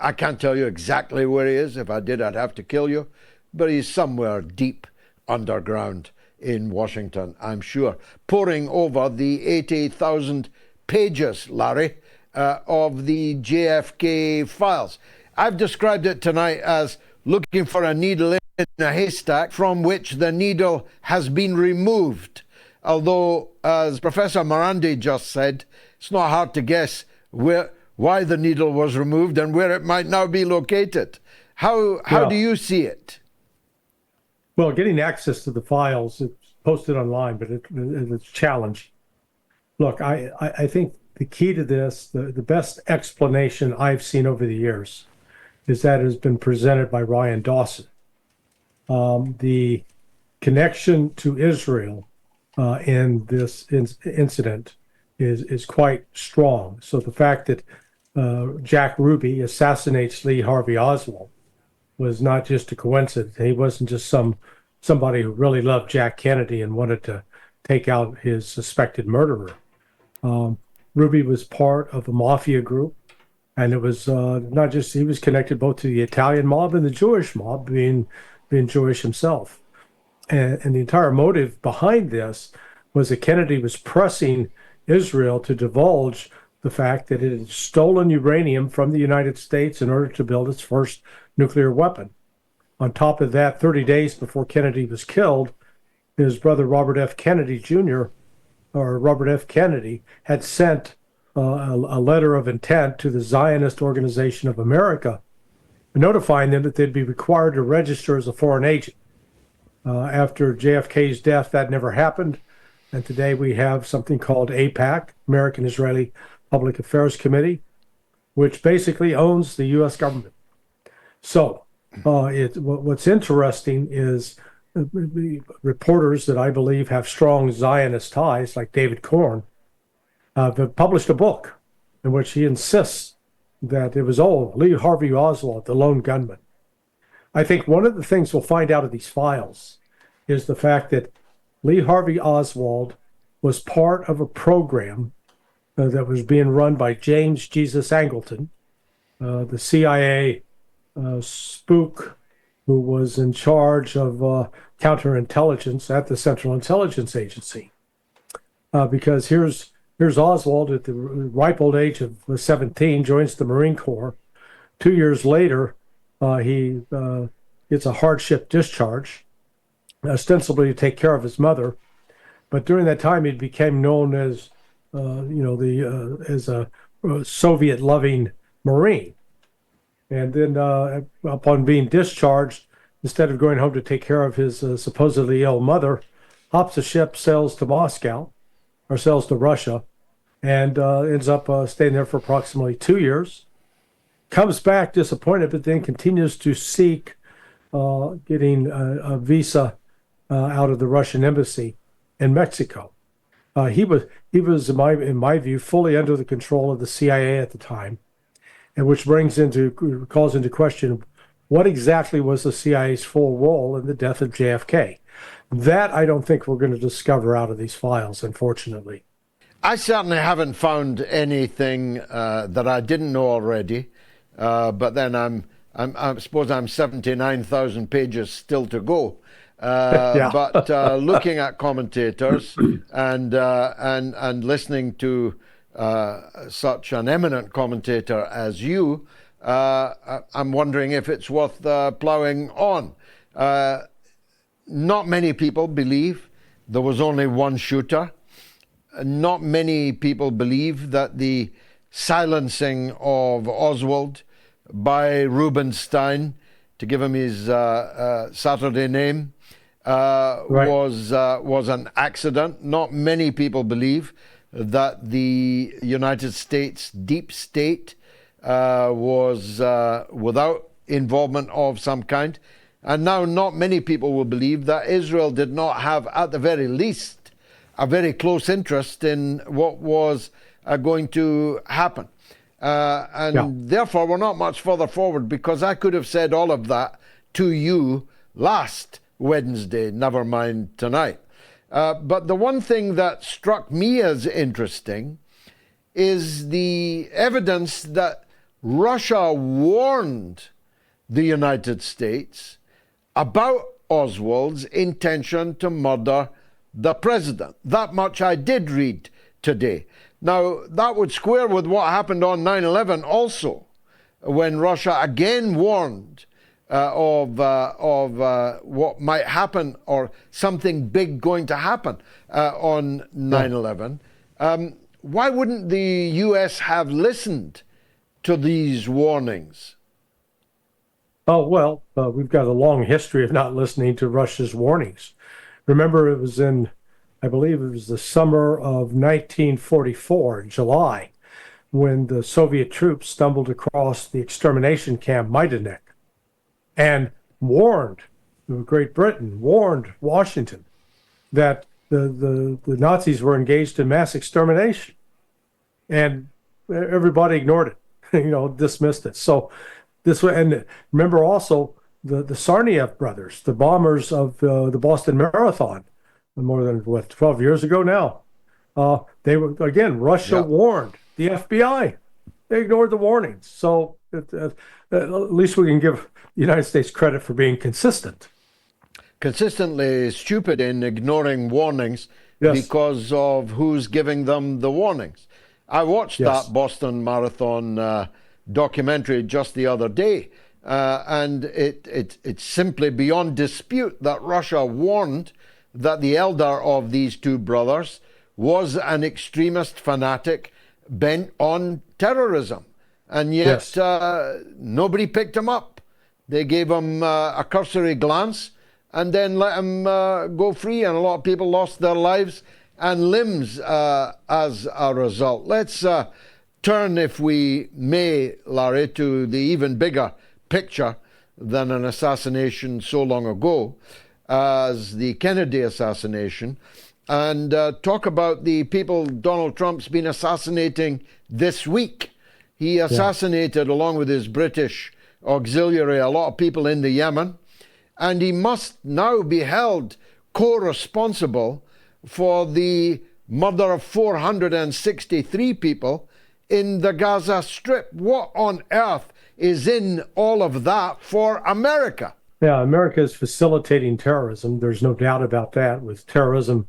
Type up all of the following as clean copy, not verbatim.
I can't tell you exactly where he is. If I did, I'd have to kill you. But he's somewhere deep underground in Washington, I'm sure, poring over the 80,000 pages, Larry, of the JFK files. I've described it tonight as looking for a needle in a haystack from which the needle has been removed. Although, as Professor Morandi just said, it's not hard to guess why the needle was removed and where it might now be located. How do you see it? Well, getting access to the files, it's posted online, but it's a challenge. Look, I think the key to this, the best explanation I've seen over the years, is that it has been presented by Ryan Dawson. The connection to Israel in this incident is quite strong. So the fact that Jack Ruby assassinates Lee Harvey Oswald was not just a coincidence. He wasn't just somebody who really loved Jack Kennedy and wanted to take out his suspected murderer. Ruby was part of a mafia group, and it was not just, he was connected both to the Italian mob and the Jewish mob, being Jewish himself. And the entire motive behind this was that Kennedy was pressing Israel to divulge the fact that it had stolen uranium from the United States in order to build its first nuclear weapon. On top of that, 30 days before Kennedy was killed, his brother Robert F. Kennedy Jr., or Robert F. Kennedy, had sent a letter of intent to the Zionist Organization of America, notifying them that they'd be required to register as a foreign agent. After JFK's death, that never happened. And today we have something called AIPAC, American Israeli Public Affairs Committee, which basically owns the U.S. government. So what's interesting is reporters that I believe have strong Zionist ties, like David Korn, have published a book in which he insists that it was Lee Harvey Oswald, the lone gunman. I think one of the things we'll find out of these files is the fact that Lee Harvey Oswald was part of a program that was being run by James Jesus Angleton, the CIA spook who was in charge of counterintelligence at the Central Intelligence Agency. Because here's Oswald at the ripe old age of 17, joins the Marine Corps. 2 years later, he gets a hardship discharge, ostensibly to take care of his mother. But during that time, he became known as, as a Soviet-loving Marine. And then upon being discharged, instead of going home to take care of his supposedly ill mother, hops a ship, sails to Moscow, or sails to Russia, and ends up staying there for approximately 2 years. Comes back disappointed, but then continues to seek getting a visa out of the Russian embassy in Mexico. He was in my view, fully under the control of the CIA at the time, and which calls into question what exactly was the CIA's full role in the death of JFK. That I don't think we're going to discover out of these files, unfortunately. I certainly haven't found anything that I didn't know already, but then I suppose I'm 79,000 pages still to go. But looking at commentators and listening to such an eminent commentator as you, I'm wondering if it's worth ploughing on. Not many people believe there was only one shooter. Not many people believe that the silencing of Oswald by Rubenstein, to give him his Saturday name, was an accident. Not many people believe that the United States deep state was without involvement of some kind. And now not many people will believe that Israel did not have, at the very least, a very close interest in what was going to happen. Therefore, we're not much further forward, because I could have said all of that to you last Wednesday, never mind tonight. But the one thing that struck me as interesting is the evidence that Russia warned the United States about Oswald's intention to murder the president. That much I did read today. Now, that would square with what happened on 9/11 also, when Russia again warned of what might happen or something big going to happen on 9/11. Why wouldn't the U.S. have listened to these warnings? Oh, well, we've got a long history of not listening to Russia's warnings. Remember, it was I believe it was the summer of 1944, July, when the Soviet troops stumbled across the extermination camp Majdanek and warned Great Britain, warned Washington that the Nazis were engaged in mass extermination. And everybody ignored it, dismissed it. So this way, and remember also the Tsarnaev brothers, the bombers of the Boston Marathon, more than 12 years ago now. They were, again, Russia warned the FBI. They ignored the warnings. So at least we can give the United States credit for being consistent. Consistently stupid in ignoring warnings because of who's giving them the warnings. I watched that Boston Marathon documentary just the other day, and it's simply beyond dispute that Russia warned that the elder of these two brothers was an extremist fanatic bent on terrorism. And yet nobody picked him up. They gave him a cursory glance and then let him go free. And a lot of people lost their lives and limbs as a result. Let's turn, if we may, Larry, to the even bigger picture than an assassination so long ago as the Kennedy assassination, and talk about the people Donald Trump's been assassinating this week. He assassinated, along with his British auxiliary, a lot of people in the Yemen, and he must now be held co-responsible for the murder of 463 people in the Gaza Strip. What on earth is in all of that for America? Yeah, America is facilitating terrorism. There's no doubt about that, with terrorism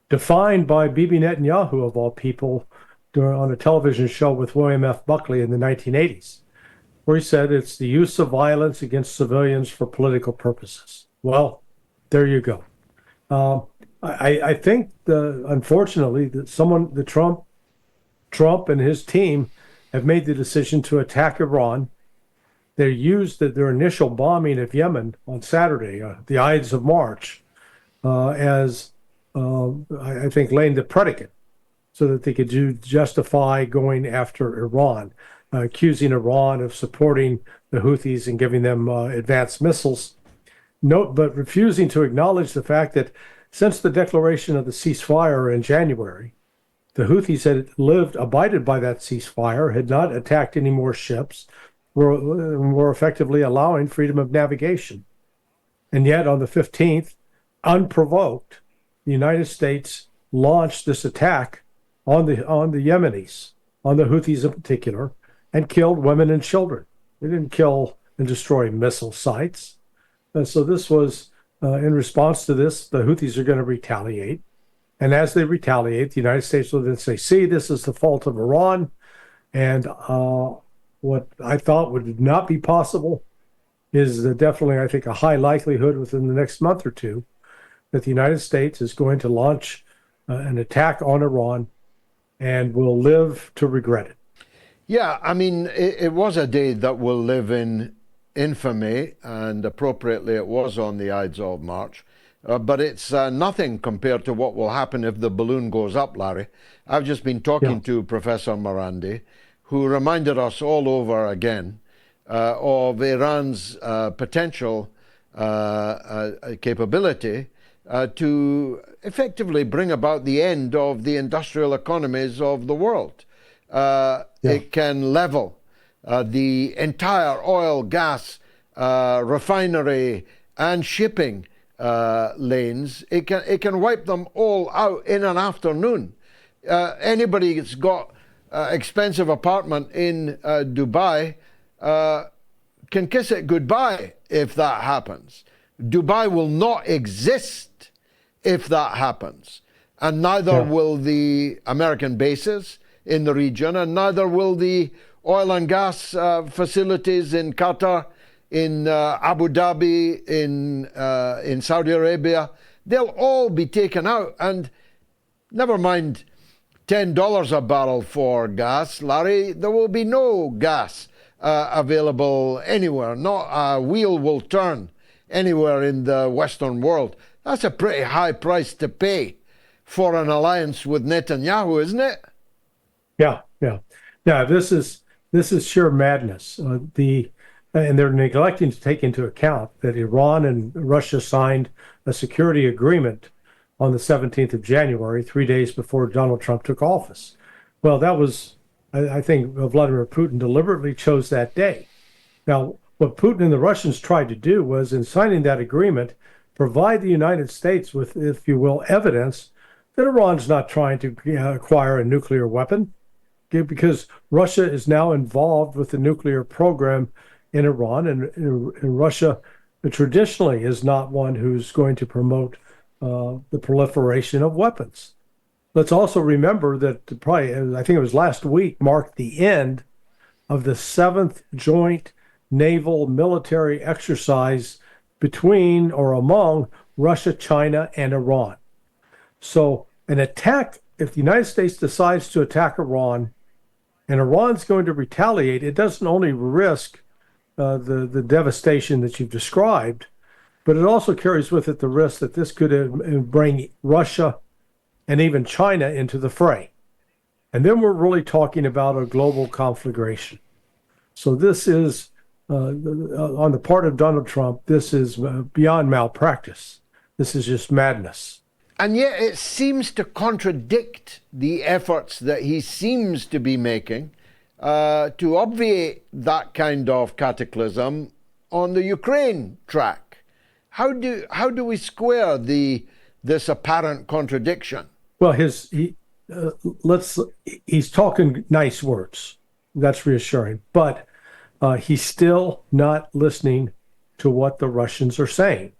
defined by Bibi Netanyahu, of all people, on a television show with William F. Buckley in the 1980s, where he said it's the use of violence against civilians for political purposes. Well, there you go. I think, unfortunately, that Trump and his team have made the decision to attack Iran. They used their initial bombing of Yemen on Saturday, the Ides of March, as, I think, laying the predicate so that they could justify going after Iran, accusing Iran of supporting the Houthis and giving them advanced missiles, but refusing to acknowledge the fact that since the declaration of the ceasefire in January, the Houthis had abided by that ceasefire, had not attacked any more ships, were effectively allowing freedom of navigation. And yet on the 15th, unprovoked, the United States launched this attack on the Yemenis, on the Houthis in particular, and killed women and children. They didn't kill and destroy missile sites. And so this was, in response to this, the Houthis are going to retaliate. And as they retaliate, the United States will then say, see, this is the fault of Iran. And what I thought would not be possible is definitely, I think, a high likelihood within the next month or two that the United States is going to launch an attack on Iran and will live to regret it. Yeah, I mean, it was a day that will live in infamy, and appropriately it was on the Ides of March. But it's nothing compared to what will happen if the balloon goes up, Larry. I've just been talking to Professor Morandi, who reminded us all over again of Iran's potential capability to effectively bring about the end of the industrial economies of the world. It can level the entire oil, gas, refinery, and shipping lanes. It can wipe them all out in an afternoon. Anybody that's got expensive apartment in Dubai can kiss it goodbye if that happens. Dubai will not exist if that happens. And neither will the American bases in the region, and neither will the oil and gas facilities in Qatar, in Abu Dhabi, in Saudi Arabia. They'll all be taken out. And never mind $10 a barrel for gas, Larry, there will be no gas available anywhere. Not a wheel will turn anywhere in the Western world. That's a pretty high price to pay for an alliance with Netanyahu, isn't it? Yeah. Now, this is sheer madness. And they're neglecting to take into account that Iran and Russia signed a security agreement on the 17th of January, 3 days before Donald Trump took office. Well, that was, I think, Vladimir Putin deliberately chose that day. Now, what Putin and the Russians tried to do was, in signing that agreement, provide the United States with, if you will, evidence that Iran's not trying to acquire a nuclear weapon, because Russia is now involved with the nuclear program in Iran, and Russia traditionally is not one who's going to promote the proliferation of weapons. Let's also remember that probably, I think it was last week, marked the end of the 7th joint naval military exercise between or among Russia, China, and Iran. So an attack, if the United States decides to attack Iran and Iran's going to retaliate, it doesn't only risk the devastation that you've described, but it also carries with it the risk that this could bring Russia and even China into the fray. And then we're really talking about a global conflagration. So this is, on the part of Donald Trump, this is beyond malpractice. This is just madness. And yet it seems to contradict the efforts that he seems to be making to obviate that kind of cataclysm on the Ukraine track. How do we square this apparent contradiction? Well, he's talking nice words. That's reassuring, but he's still not listening to what the Russians are saying.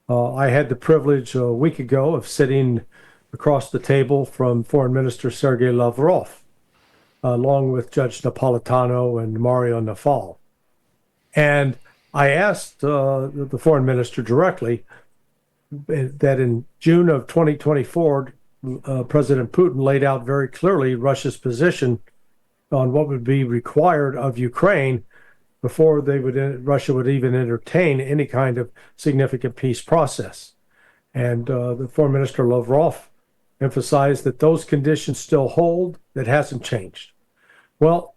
I had the privilege a week ago of sitting across the table from Foreign Minister Sergei Lavrov, along with Judge Napolitano and Mario Naval. And I asked the foreign minister directly that in June of 2024, President Putin laid out very clearly Russia's position on what would be required of Ukraine before Russia would even entertain any kind of significant peace process. And the foreign minister Lavrov emphasized that those conditions still hold, that hasn't changed. Well,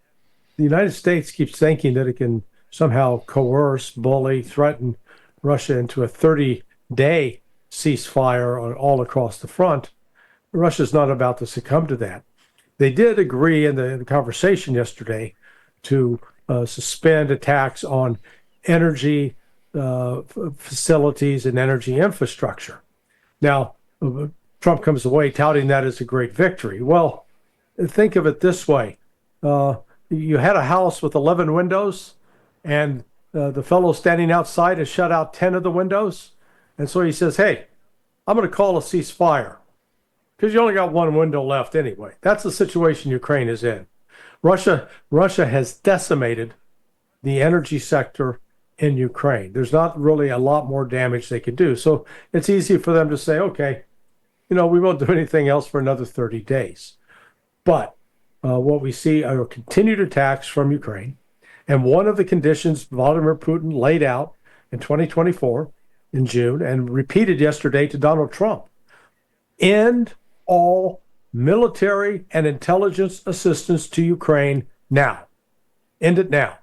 the United States keeps thinking that it can somehow coerce, bully, threaten Russia into a 30-day ceasefire all across the front. Russia's not about to succumb to that. They did agree in the conversation yesterday to suspend attacks on energy facilities and energy infrastructure. Now, Trump comes away touting that as a great victory. Well, think of it this way. You had a house with 11 windows, and the fellow standing outside has shut out 10 of the windows. And so he says, hey, I'm going to call a ceasefire because you only got one window left anyway. That's the situation Ukraine is in. Russia has decimated the energy sector in Ukraine. There's not really a lot more damage they could do. So it's easy for them to say, okay, we won't do anything else for another 30 days. But what we see are continued attacks from Ukraine. And one of the conditions Vladimir Putin laid out in 2024 in June and repeated yesterday to Donald Trump: end all military and intelligence assistance to Ukraine now. End it now.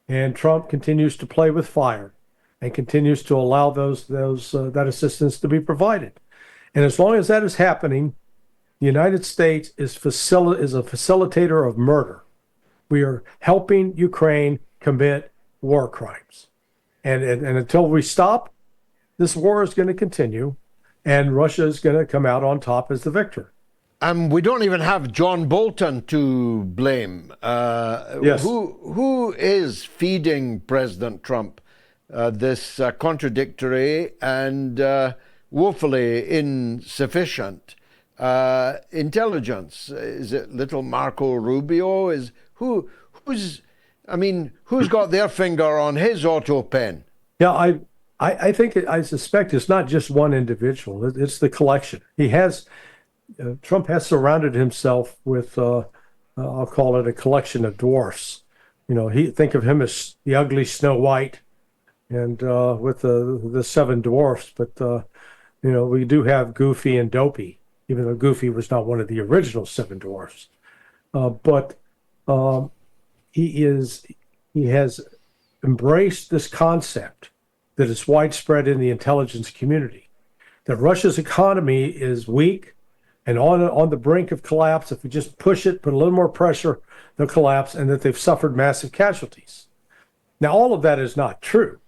And Trump continues to play with fire and continues to allow that assistance to be provided. And as long as that is happening, the United States is a facilitator of murder. We are helping Ukraine commit war crimes. And until we stop, this war is going to continue, and Russia is going to come out on top as the victor. We don't even have John Bolton to blame. Yes. Who is feeding President Trump this contradictory and woefully insufficient intelligence? Is it little Marco Rubio? Who's got their finger on his auto pen? Yeah, I think I suspect it's not just one individual. It's the collection. Trump has surrounded himself with I'll call it a collection of dwarfs. Think of him as the ugly Snow White, and with the seven dwarfs. But we do have Goofy and Dopey, even though Goofy was not one of the original seven dwarfs. But he has embraced this concept that is widespread in the intelligence community, that Russia's economy is weak and on the brink of collapse. If we just push it, put a little more pressure, they'll collapse, and that they've suffered massive casualties. Now, all of that is not true,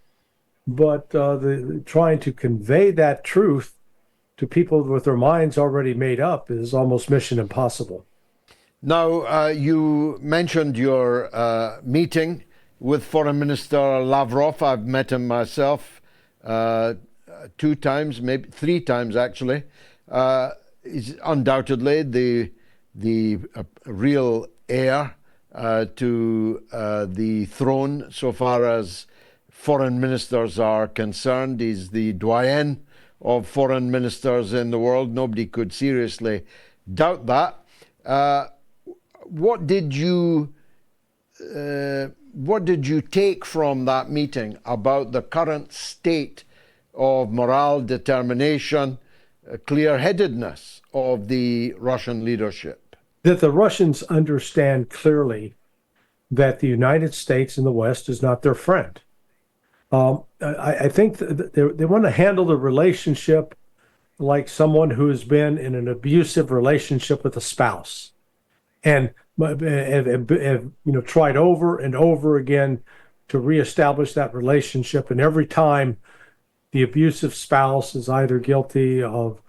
but trying to convey that truth to people with their minds already made up is almost mission impossible. Now, you mentioned your meeting with Foreign Minister Lavrov. I've met him myself 2 times, maybe 3 times actually. Is undoubtedly the real heir to the throne so far as foreign ministers are concerned. He's the doyen of foreign ministers in the world. Nobody could seriously doubt that. What did you take from that meeting about the current state of morale, determination, clear-headedness of the Russian leadership? That the Russians understand clearly that the United States and the West is not their friend. I think they want to handle the relationship like someone who has been in an abusive relationship with a spouse, and have tried over and over again to reestablish that relationship, and every time the abusive spouse is either guilty of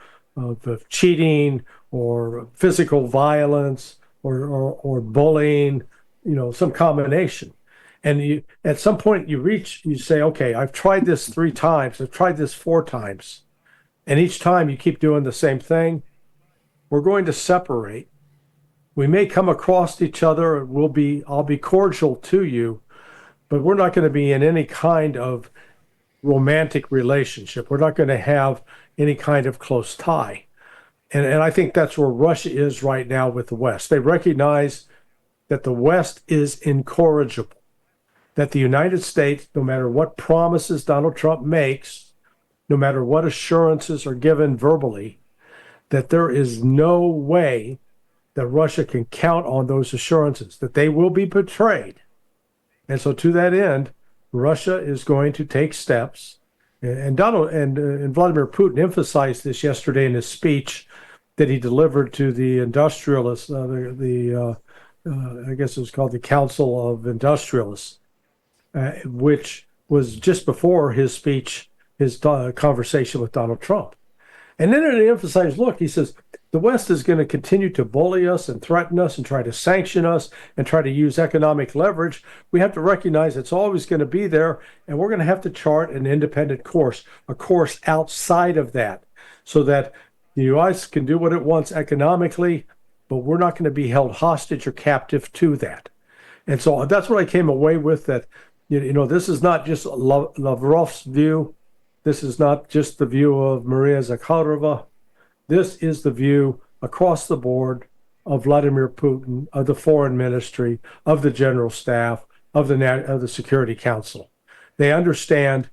cheating or physical violence or bullying, some combination. And at some point you say, okay, I've tried this 3 times, I've tried this 4 times, and each time you keep doing the same thing, we're going to separate. We may come across each other, I'll be cordial to you, but we're not going to be in any kind of romantic relationship. We're not going to have any kind of close tie. And I think that's where Russia is right now with the West. They recognize that the West is incorrigible, that the United States, no matter what promises Donald Trump makes, no matter what assurances are given verbally, that there is no way that Russia can count on those assurances, that they will be betrayed. And so to that end, Russia is going to take steps, and Vladimir Putin emphasized this yesterday in his speech that he delivered to the industrialists, I guess it was called the Council of Industrialists, which was just before his speech, his conversation with Donald Trump. And then it emphasized, look, he says, the West is going to continue to bully us and threaten us and try to sanction us and try to use economic leverage. We have to recognize it's always going to be there, and we're going to have to chart an independent course, a course outside of that, so that the U.S. can do what it wants economically, but we're not going to be held hostage or captive to that. And so that's what I came away with, that, this is not just Lavrov's view. This is not just the view of Maria Zakharova. This is the view across the board of Vladimir Putin, of the Foreign Ministry, of the General Staff, of the Security Council. They understand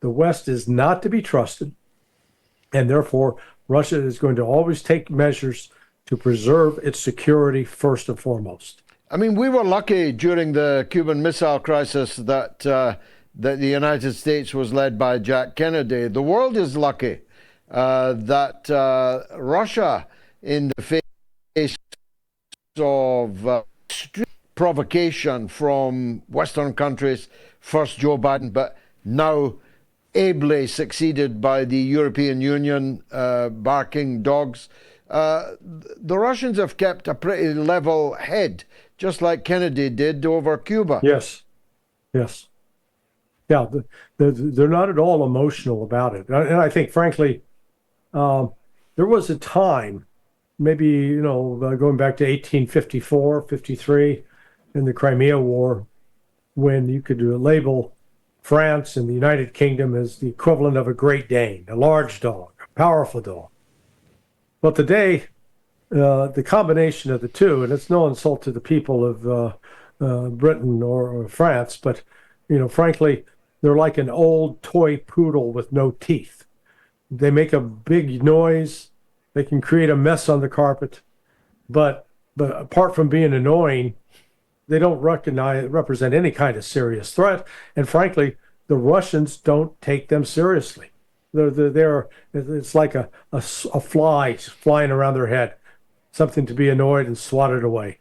the West is not to be trusted, and therefore Russia is going to always take measures to preserve its security first and foremost. I mean, we were lucky during the Cuban Missile Crisis that the United States was led by Jack Kennedy. The world is lucky that Russia, in the face of provocation from Western countries, first Joe Biden, but now ably succeeded by the European Union barking dogs, the Russians have kept a pretty level head, just like Kennedy did over Cuba. Yes. Yes. Yeah. They're not at all emotional about it. And I think, frankly, there was a time, maybe, going back to 1854, 53, in the Crimea War, when you could label France and the United Kingdom as the equivalent of a Great Dane, a large dog, a powerful dog. Well, today, the combination of the two, and it's no insult to the people of Britain or France, but frankly, they're like an old toy poodle with no teeth. They make a big noise. They can create a mess on the carpet, but apart from being annoying, they don't represent any kind of serious threat. And frankly, the Russians don't take them seriously. It's like a fly flying around their head, something to be annoyed and swatted away.